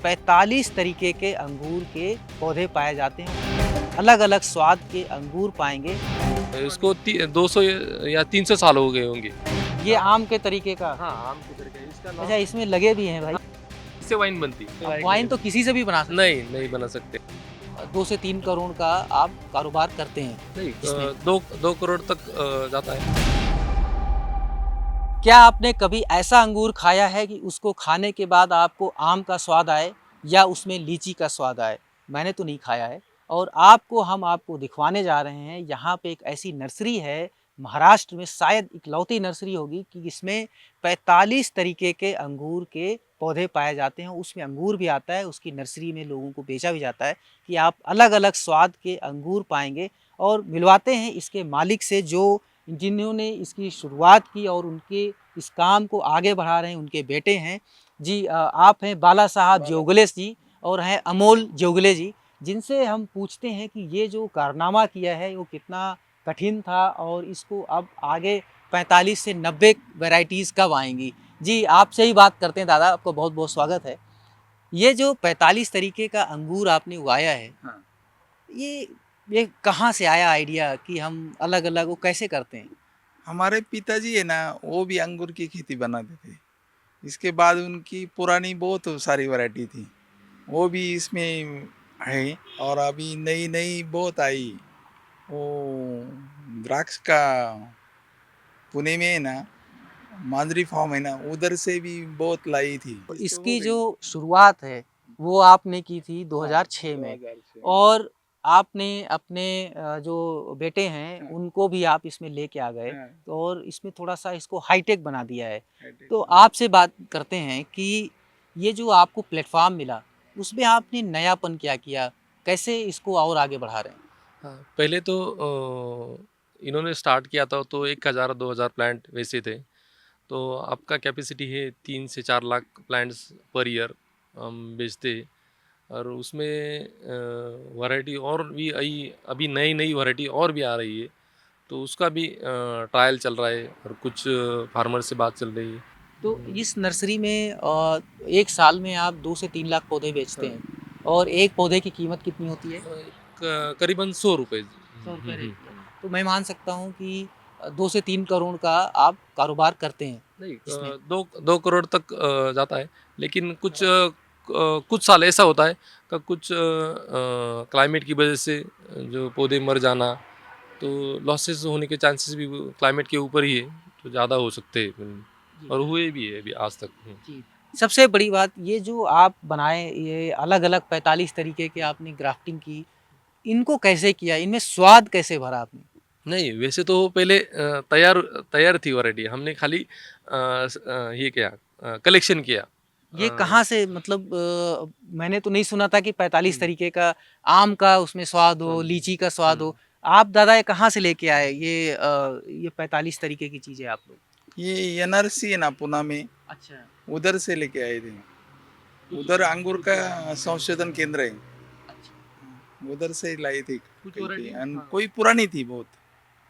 45 तरीके के अंगूर के पौधे पाए जाते हैं। अलग अलग स्वाद के अंगूर पाएंगे। इसको 200 या 300 साल हो गए होंगे। ये आम के तरीके का। हाँ, आम की तरह का। इसका नाम अच्छा, इसमें लगे भी हैं भाई। इससे वाइन बनती है। वाइन तो किसी से भी बना सकते नहीं बना सकते। हैं। 2 से 3 करोड़ का आप कारोबार करते हैं। नहीं, इसमें? 2 करोड़ तक जाता है। क्या आपने कभी ऐसा अंगूर खाया है कि उसको खाने के बाद आपको आम का स्वाद आए या उसमें लीची का स्वाद आए? मैंने तो नहीं खाया है। और हम आपको दिखवाने जा रहे हैं। यहाँ पे एक ऐसी नर्सरी है, महाराष्ट्र में शायद इकलौती नर्सरी होगी कि इसमें 45 तरीके के अंगूर के पौधे पाए जाते हैं। उसमें अंगूर भी आता है, उसकी नर्सरी में लोगों को बेचा भी जाता है कि आप अलग अलग स्वाद के अंगूर पाएंगे। और मिलवाते हैं इसके मालिक से, जो जिन्होंने इसकी शुरुआत की और उनके इस काम को आगे बढ़ा रहे हैं, उनके बेटे हैं जी। आप हैं बाला साहब जोगलेश जी और हैं अमोल जोगले जी, जिनसे हम पूछते हैं कि ये जो कारनामा किया है वो कितना कठिन था और इसको अब आगे 45 से 90 वैरायटीज़ कब आएंगी। जी, आपसे ही बात करते हैं दादा, आपको बहुत बहुत स्वागत है। ये जो 45 तरीके का अंगूर आपने उगाया है, हाँ। ये ये कहाँ से आया आइडिया कि हम अलग अलग वो कैसे करते हैं? हमारे पिताजी है ना, वो भी अंगूर की खेती बनाते थे। इसके बाद उनकी पुरानी बहुत सारी वैरायटी थी, वो भी इसमें है। और अभी नई नई बहुत आई। वो द्राक्ष का पुणे में है ना, मांजरी फार्म है ना, उधर से भी बहुत लाई थी। इसकी जो शुरुआत है वो आपने की थी 2006 में। 2006 और आपने अपने जो बेटे हैं हाँ। उनको भी आप इसमें लेके आ गए। हाँ। तो और इसमें थोड़ा सा इसको हाईटेक बना दिया है। हाईटेक। तो आपसे बात करते हैं कि ये जो आपको प्लेटफॉर्म मिला उसमें आपने नयापन क्या किया, कैसे इसको और आगे बढ़ा रहे हैं? हाँ, पहले तो इन्होंने स्टार्ट किया था तो 1000-2000 प्लांट वैसे थे। तो आपका कैपेसिटी है 3 से 4 लाख प्लांट्स पर ईयर हम बेचते हैं। और उसमें वैरायटी और भी आई, अभी नई नई वैरायटी और भी आ रही है। तो उसका भी ट्रायल चल रहा है और कुछ फार्मर से बात चल रही है। तो इस नर्सरी में एक साल में आप 2 से 3 लाख पौधे बेचते हैं और एक पौधे की कीमत कितनी होती है? करीबन 100 रुपये। 100 रुपये रेट। तो मैं मान सकता हूँ कि 2 से 3 करोड़ का आप कारोबार करते हैं नहीं, इसमें? 2 करोड़ तक जाता है। लेकिन कुछ साल ऐसा होता है कि कुछ क्लाइमेट की वजह से जो पौधे मर जाना, तो लॉसेस होने के चांसेस भी क्लाइमेट के ऊपर ही है, तो ज़्यादा हो सकते हैं और हुए भी है अभी आज तक। जी। सबसे बड़ी बात ये जो आप बनाए, ये अलग-अलग 45 तरीके के आपने ग्राफ्टिंग की, इनको कैसे किया? इनमें स्वाद कैसे भरा आपने? नहीं, वैसे तो पहले तैयार थी वैरायटी, हमने खाली ये किया, कलेक्शन किया। ये कहाँ से, मतलब मैंने तो नहीं सुना था कि 45 तरीके का आम का उसमें स्वाद हो, लीची का स्वाद हो। आप दादा ये कहाँ से लेके आए ये 45 तरीके की चीज़ें आप लोग? ये एनआरसी है ना पुणे में, अच्छा। उधर से लेके आए थे। उधर अंगूर का संशोधन केंद्र है, अच्छा। उधर से लाई थी। कुछ variety, हाँ। कोई पुरानी थी बहुत।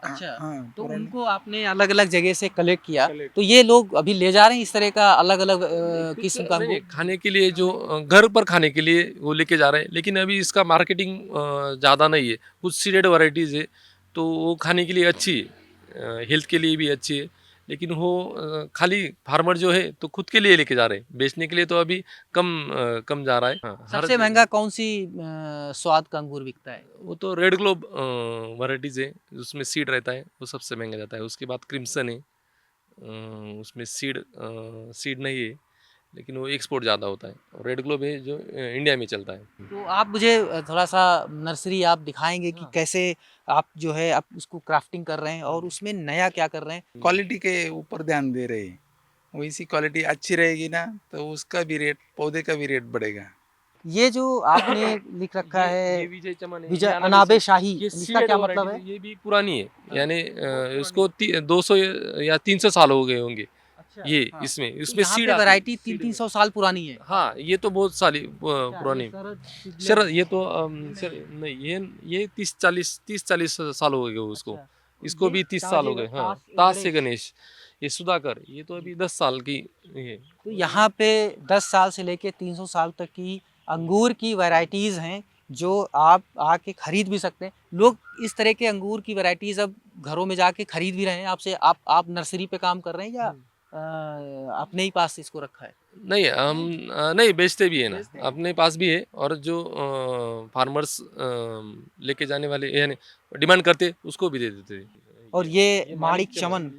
अच्छा। हाँ, तो पुरानी। उनको आपने अलग-अलग जगह से कलेक्ट किया। Collect। तो ये लोग अभी ले जा रहे हैं इस तरह का अलग-अलग किस्म का नहीं, अंगूर? खाने के लिए जो घर पर खाने के लिए वो लेके जा रहे हैं, लेकिन अभी इसका मार्केटिंग ज़्यादा नहीं है। कुछ सीडेड वैरायटीज़ है, तो वो खाने के लिए अच्छी है, हेल्थ के लिए भी अच्छी है। लेकिन वो खाली फार्मर जो है तो खुद के लिए लेके जा रहे हैं, बेचने के लिए तो अभी कम जा रहा है। हाँ, हर सबसे जगह। महंगा कौन सी स्वाद का अंगूर बिकता है? वो तो रेड ग्लोब वैरायटीज़ है, उसमें सीड रहता है, वो सबसे महंगा जाता है। उसके बाद क्रिम्सन है, उसमें सीड नहीं है, लेकिन वो एक्सपोर्ट ज़्यादा होता है। और रेड ग्लोब है जो इंडिया में चलता है। तो आप मुझे थोड़ा सा नर्सरी आप दिखाएंगे कि हाँ। कैसे आप जो है आप उसको क्राफ्टिंग कर रहे हैं और उसमें नया क्या कर रहे हैं? क्वालिटी के ऊपर ध्यान दे रहे हैं। वैसी क्वालिटी अच्छी रहेगी ना, तो उसका भी रेट, पौधे का भी रेट बढ़ेगा। ये जो आपने लिख रखा ये है विजय चमन है, विजय ये अनाबे शाही, ये इसका सीडेड क्या मतलब वैरायटी है? है, ये भी पुरानी है। यानी इसको 200 या 300 साल हो गए होंगे। अच्छा। ये हाँ। इसमें तो इसमें यहाँ सीड पे आती है, वैरायटी सीड। 300 साल पुरानी है। हाँ, ये तो बहुत साली पुरानी। शरद ये तो नहीं, ये 30-40 साल हो गए उसको। अच्छा। इसको भी 30 साल हो गए। हाँ, ताज से गणेश, ये सुधाकर, ये तो अभी 10 साल की ये। तो यहाँ पे 10 साल से लेके 300 साल तक की अंगूर की वैरायटीज़ हैं जो आप आके खरीद भी सकते हैं। लोग इस तरह के अंगूर की वैरायटीज़ अब घरों में जाके खरीद भी रहे हैं आपसे। आप नर्सरी पे काम कर रहे हैं या अपने ही पास इसको रखा है? नहीं हम नहीं बेचते भी है ना, अपने पास भी है, और जो फार्मर्स लेके जाने वाले यानी डिमांड करते उसको भी दे देते। और ये माणिक चमन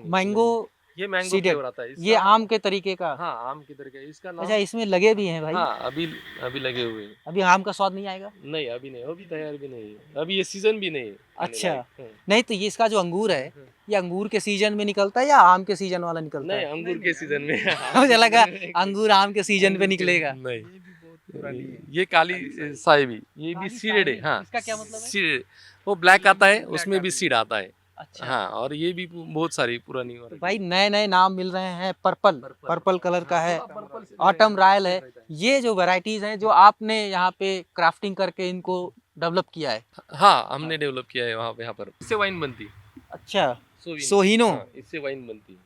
मैंगो ये मैंगो सीडेड, फ्लेवर आता है ये इसका। आम के तरीके का। हाँ, आम की तरह का इसका नाम। अच्छा, इसमें लगे भी हैं भाई। हाँ, अभी अभी लगे हुए हैं। अभी आम का स्वाद नहीं आएगा? नहीं अभी नहीं, अभी तैयार भी नहीं है, अभी ये सीजन भी नहीं है खाने अच्छा, लायक। हाँ। नहीं तो ये इसका जो अंगूर है, ये अंगूर के सीजन में निकलता है या आम के सीजन वाला निकलता नहीं है? अंगूर के सीजन में। मुझे लगा अंगूर आम के सीजन पे निकलेगा। नहीं, ये भी बहुत पुरानी है। ये काली साहिबी, ये भी काली सीडेड है। साहिबी, हाँ, इसका क्या मतलब है? सीड, वो ब्लैक आता है, उसमें भी सीड आता है। अच्छा, हाँ, और ये भी बहुत सारी पुरानी तो variety भाई नए नए नाम मिल रहे हैं। पर्पल पर्पल कलर का है, पर्पल से ऑटम रॉयल है। ये जो वैरायटीज हैं जो आपने यहाँ पे क्राफ्टिंग करके इनको डेवलप किया है। हाँ, हमने डेवलप किया है वहाँ पे, यहाँ पर इससे वाइन बनती है। अच्छा, सोविनो। सोहिनो। हाँ, इससे वाइन बनती है।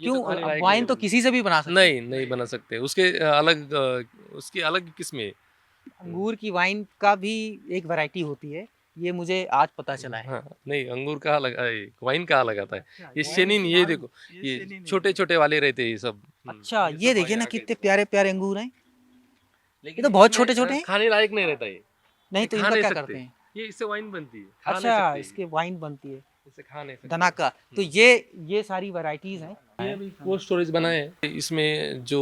ये क्यों? तो खाने लायक वाइन नहीं तो है। किसी से भी बना सकते नहीं नहीं बना सकते, उसके अलग उसकी अलग किस्में है। हैं। अंगूर की वाइन का भी एक वैरायटी होती है, ये मुझे आज पता चला है। हाँ, नहीं अंगूर का अलग, वाइन का अलग आता है। ये वाइन शेनिन, ये देखो, ये शेनिन ये है। छोटे छोटे वाले रहते हैं ये सब। अच्छा, सब ये देखिए वाइन ना आ गए कितने थे। प्यारे प्यारे अंगूर हैं। लेकिन ये तो बहुत इसमें, छोटे-छोटे हैं। खाने लायक नहीं रहता ये। नहीं ये तो खा इनका नहीं क्या सकते। करते हैं? ये इससे वाइन बनती है, खा नहीं अच्छा, सकते। इसके वाइन बनती है इसे खा नहीं सकते। दनाका। तो ये सारी वैरायटीज हैं। ये अभी कोल्ड स्टोरेज बना है, इसमें जो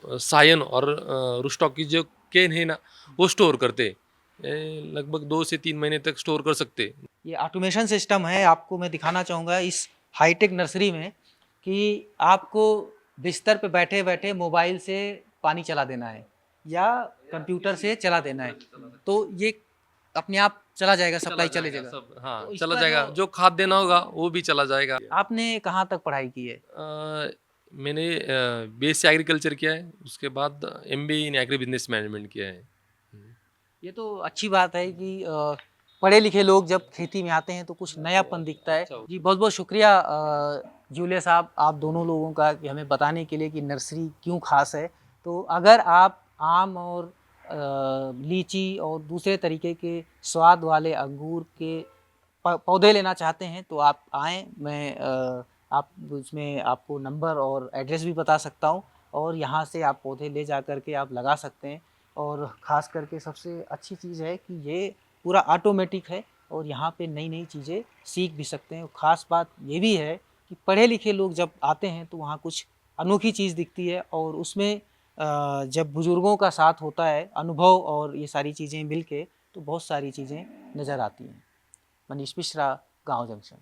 सायन और रूस्टॉक की जो केन है ना, वो स्टोर करते हैं। ये लगभग 2 से 3 महीने तक स्टोर कर सकते हैं। ये ऑटोमेशन सिस्टम है। आपको मैं दिखाना चाहूँगा इस हाईटेक नर्सरी में कि आपको बिस्तर पे बैठे बैठे मोबाइल से पानी चला देना है या कंप्यूटर से चला देना है, तो ये अपने आप चला जाएगा, सप्लाई चले जाएगा। सब, हाँ तो चला इसका जाएगा, जो- जो खाद देना होगा वो भी चला जाएगा। आपने कहाँ तक पढ़ाई की है? मैंने बीएससी एग्रीकल्चर किया है, उसके बाद MBA in agri business management किया है। ये तो अच्छी बात है कि पढ़े लिखे लोग जब खेती में आते हैं तो कुछ नयापन दिखता है। जी बहुत बहुत शुक्रिया जूलिया साहब, आप दोनों लोगों का, कि हमें बताने के लिए कि नर्सरी क्यों खास है। तो अगर आप आम और लीची और दूसरे तरीके के स्वाद वाले अंगूर के पौधे लेना चाहते हैं तो आप आएँ। मैं आप उसमें आपको नंबर और एड्रेस भी बता सकता हूँ, और यहाँ से आप पौधे ले जा कर के आप लगा सकते हैं। और ख़ास करके सबसे अच्छी चीज़ है कि ये पूरा ऑटोमेटिक है और यहाँ पे नई नई चीज़ें सीख भी सकते हैं। ख़ास बात ये भी है कि पढ़े लिखे लोग जब आते हैं तो वहाँ कुछ अनोखी चीज़ दिखती है, और उसमें जब बुज़ुर्गों का साथ होता है, अनुभव और ये सारी चीज़ें मिल के, तो बहुत सारी चीज़ें नज़र आती हैं। मनीष मिश्रा, गाँव जंक्शन।